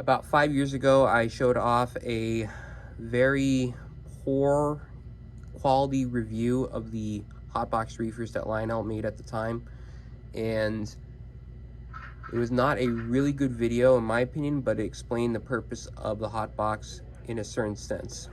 About 5 years ago, I showed off a very poor quality review of the Hotbox Reefers that Lionel made at the time, and it was not a really good video in my opinion, but it explained the purpose of the Hotbox in a certain sense.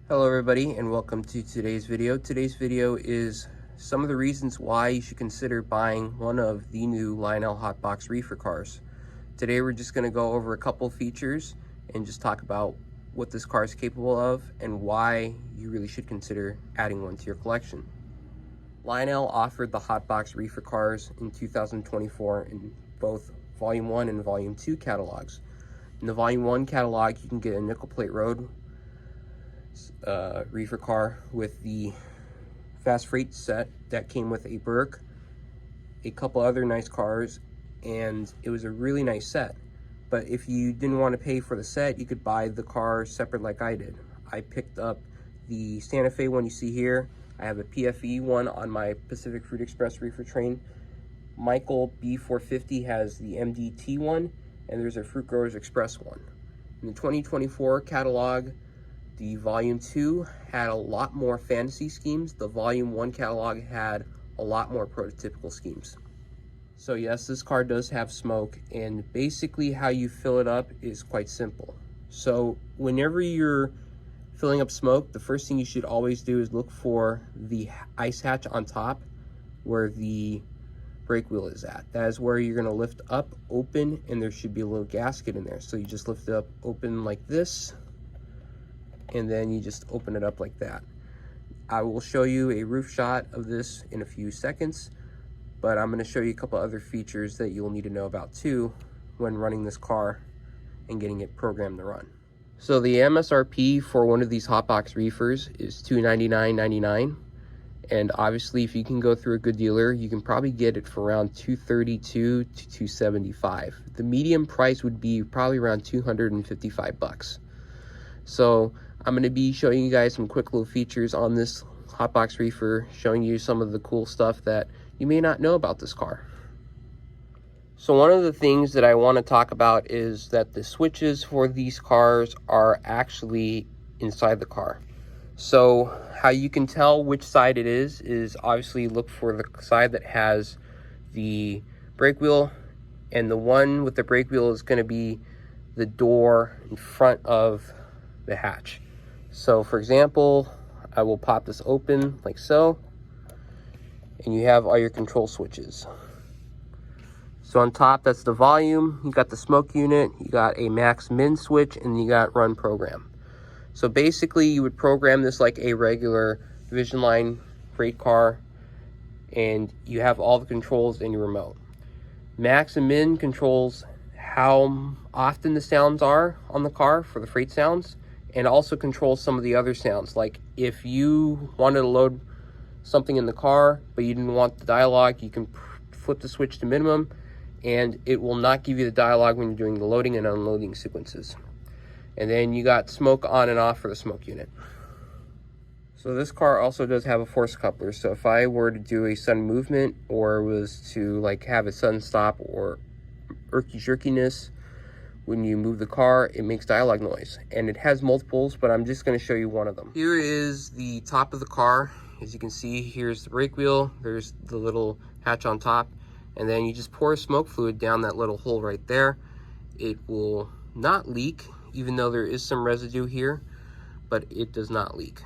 Hello everybody, and welcome to today's video. Today's video is some of the reasons why you should consider buying one of the new Lionel Hotbox Reefer cars. Today we're just going to go over a couple features and just talk about what this car is capable of and why you really should consider adding one to your collection. Lionel offered the Hotbox Reefer cars in 2024 in both Volume 1 and Volume 2 catalogs. In the Volume 1 catalog, you can get a nickel plate road reefer car with the fast freight set that came with a Burke, a couple other nice cars, and it was a really nice set. But if you didn't want to pay for the set, you could buy the car separate like I did. I picked up the Santa Fe one you see here. I have a PFE one on my Pacific Fruit Express reefer train. Michael B450 has the MDT one, and there's a Fruit Growers Express one. In the 2024 catalog, the Volume 2 had a lot more fantasy schemes. The Volume 1 catalog had a lot more prototypical schemes. So yes, this car does have smoke, and basically how you fill it up is quite simple. So whenever you're filling up smoke, the first thing you should always do is look for the ice hatch on top where the brake wheel is at. That is where you're going to lift up, open, and there should be a little gasket in there. So you just lift it up, open like this, and then you just open it up like that. I will show you a roof shot of this in a few seconds, but I'm going to show you a couple other features that you'll need to know about too when running this car and getting it programmed to run. So the MSRP for one of these Hotbox Reefers is $299.99, and obviously if you can go through a good dealer, you can probably get it for around $232 to $275. The medium price would be probably around $255. So I'm going to be showing you guys some quick little features on this Hotbox Reefer, showing you some of the cool stuff that you may not know about this car. So one of the things that I want to talk about is that the switches for these cars are actually inside the car. So how you can tell which side it is obviously look for the side that has the brake wheel, and the one with the brake wheel is going to be the door in front of the hatch. So for example, I will pop this open like so, and you have all your control switches. So on top, that's the volume, you got the smoke unit, you got a max min switch, and you got run program. So basically you would program this like a regular Vision Line freight car, and you have all the controls in your remote. Max and min controls how often the sounds are on the car for the freight sounds, and also controls some of the other sounds. Like if you wanted to load something in the car but you didn't want the dialogue, you can flip the switch to minimum, and it will not give you the dialogue when you're doing the loading and unloading sequences. And then you got smoke on and off for the smoke unit. So this car also does have a force coupler, so if I were to do a sudden movement or was to like have a sudden stop or irky jerkiness when you move the car, it makes dialogue noise. And it has multiples, but I'm just going to show you one of them. Here is the top of the car. As you can see, here's the brake wheel, there's the little hatch on top, and then you just pour smoke fluid down that little hole right there. It will not leak, even though there is some residue here, but it does not leak.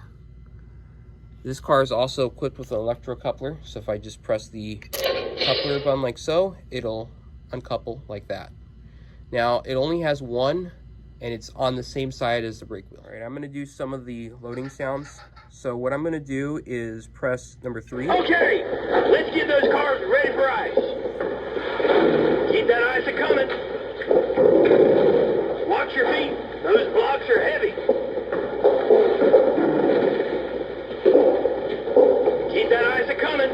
This car is also equipped with an electro coupler, so if I just press the coupler button like so, it'll uncouple like that. Now it only has one, and it's on the same side as the brake wheel. All right, I'm going to do some of the loading sounds. So what I'm going to do is press number 3. Okay, let's get those cars ready for ice. Keep that ice a-coming. Watch your feet. Those blocks are heavy. Keep that ice a-coming.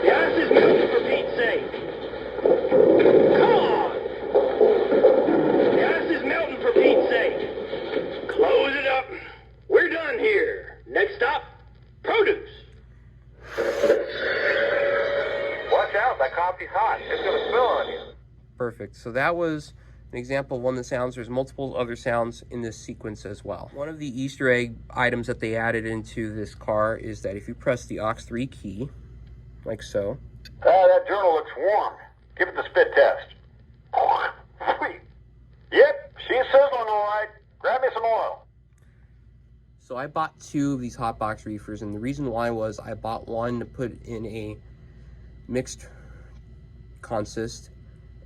The ice is melting, for Pete's sake. Come on. The ice is melting, for Pete's sake. Close it up. We're done here. Next stop, produce. Watch out, that coffee's hot. It's gonna spill on you. Perfect. So that was an example of one of the sounds. There's multiple other sounds in this sequence as well. One of the Easter egg items that they added into this car is that if you press the aux3 key, like so. That journal looks warm. Give it the spit test. Yep, she's sizzling all right. Grab me some oil. So I bought 2 of these Hotbox reefers, and the reason why was I bought one to put in a mixed consist,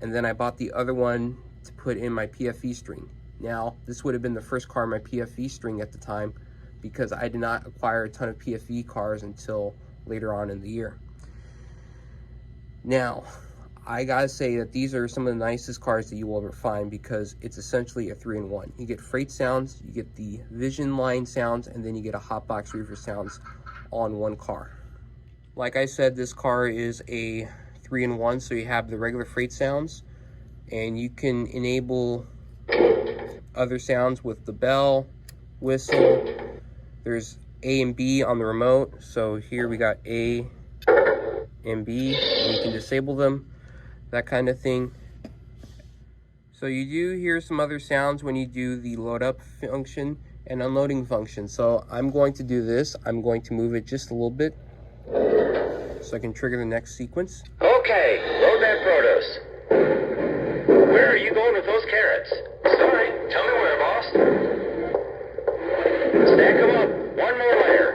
and then I bought the other one to put in my PFE string. Now, this would have been the first car in my PFE string at the time, because I did not acquire a ton of PFE cars until later on in the year. Now, I gotta say that these are some of the nicest cars that you will ever find, because it's essentially a 3-in-1. You get freight sounds, you get the Vision line sounds, and then you get a Hotbox reefer sounds all in one car. Like I said, this car is a 3-in-1, so you have the regular freight sounds, and you can enable other sounds with the bell, whistle. There's A and B on the remote, so here we got A and B, and you can disable them, that kind of thing. So you do hear some other sounds when you do the load up function and unloading function. So I'm going to do this. I'm going to move it just a little bit so I can trigger the next sequence. Okay, load that produce. Where are you going with those carrots? Sorry, tell me where, boss. Stack them up. One more layer.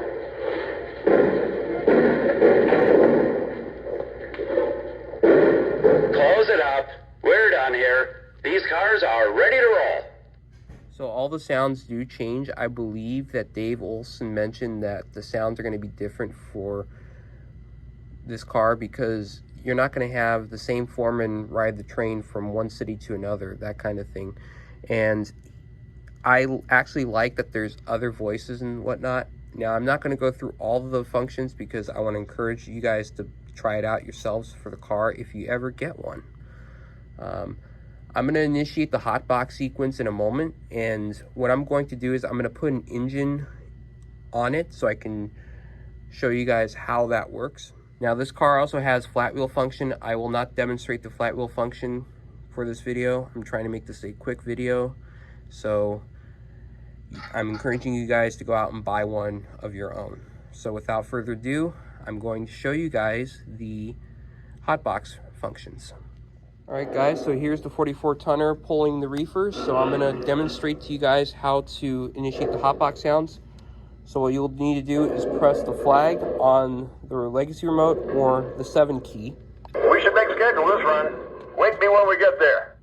Close it up. We're done here. These cars are ready to roll. So all the sounds do change. I believe that Dave Olson mentioned that the sounds are going to be different for this car, because you're not going to have the same foreman ride the train from one city to another, that kind of thing. And I actually like that there's other voices and whatnot. Now, I'm not going to go through all of the functions, because I want to encourage you guys to try it out yourselves for the car if you ever get one. I'm going to initiate the Hotbox sequence in a moment, and what I'm going to do is I'm going to put an engine on it so I can show you guys how that works. Now, this car also has flat wheel function. I will not demonstrate the flat wheel function for this video. I'm trying to make this a quick video, so I'm encouraging you guys to go out and buy one of your own. So without further ado, I'm going to show you guys the Hotbox functions. All right, guys, so here's the 44-tonner pulling the reefers. So I'm going to demonstrate to you guys how to initiate the Hotbox sounds. So what you'll need to do is press the flag on the legacy remote or the 7 key. We should make schedule this run. Wake me when we get there.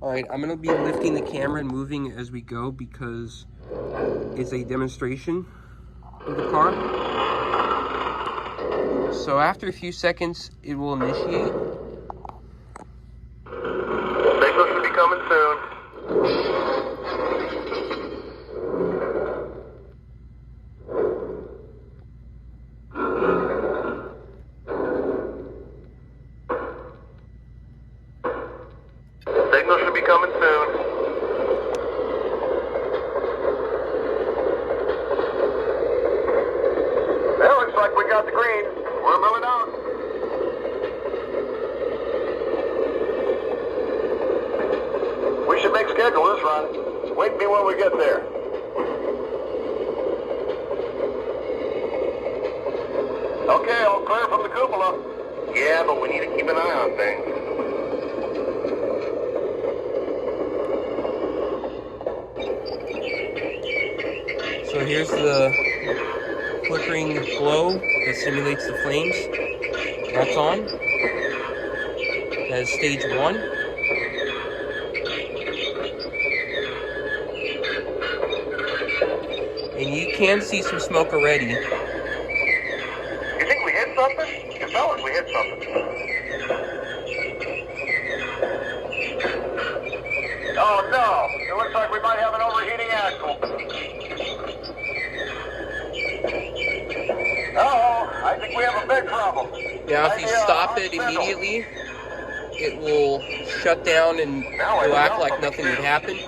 All right, I'm going to be lifting the camera and moving as we go, because it's a demonstration of the car. So after a few seconds, it will initiate. Signal should be coming soon. Signal should be coming soon. Well, looks like we got the green. We're moving on. We should make schedule this run. Wake me when we get there. Okay, all clear from the cupola. Yeah, but we need to keep an eye on things. So here's the flickering glow that simulates the flames. That's on. That is stage 1. And you can see some smoke already. You think we hit something? It felt like we hit something. Oh no! It looks like we might have an overheating axle. Uh-oh, I think we have a big problem. Now if you stop it immediately, it will shut down and it'll act like nothing would happen.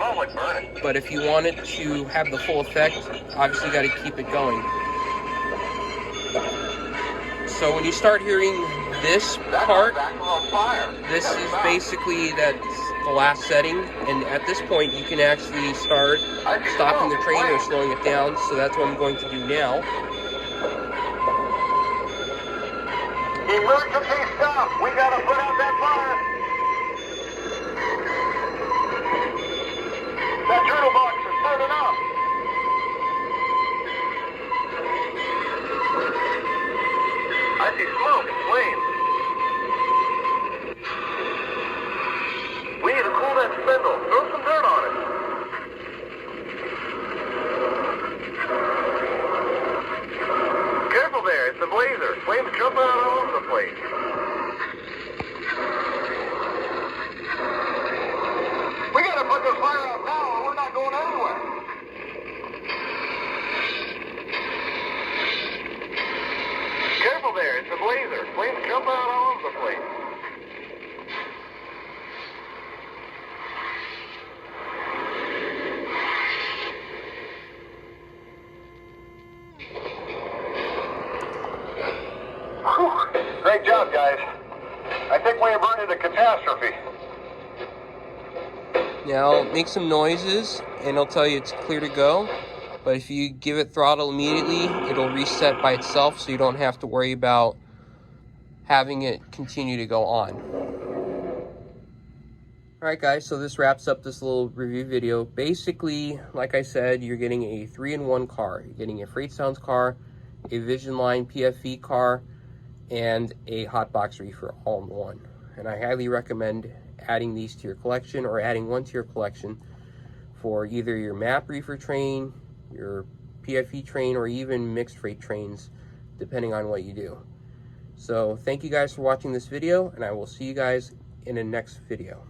But if you want it to have the full effect, obviously you got to keep it going. So when you start hearing this part, this is basically that's the last setting, and at this point you can actually start stopping the train or slowing it down, so that's what I'm going to do now. Emergency stop! We gotta put out that fire! That turtle box is burning up! I see smoke and flames. We need to cool that spindle. Throw some dirt on it. Careful there, it's a blazer. Flames jumping out all over the place. We gotta put the fire out now or we're not going anywhere. Careful there, it's a blazer. Flames jump out all over the place. Whew. Great job, guys. I think we averted a catastrophe. Now, make some noises, and it'll tell you it's clear to go. But if you give it throttle immediately, it'll reset by itself, so you don't have to worry about having it continue to go on. Alright guys, so this wraps up this little review video. Basically, like I said, you're getting a 3-in-1 car. You're getting a Freight Sounds car, a Vision Line PFV car, and a Hotbox reefer all in one. And I highly recommend adding these to your collection, or adding one to your collection for either your map reefer train, your PFV train, or even mixed freight trains, depending on what you do. So thank you guys for watching this video, and I will see you guys in the next video.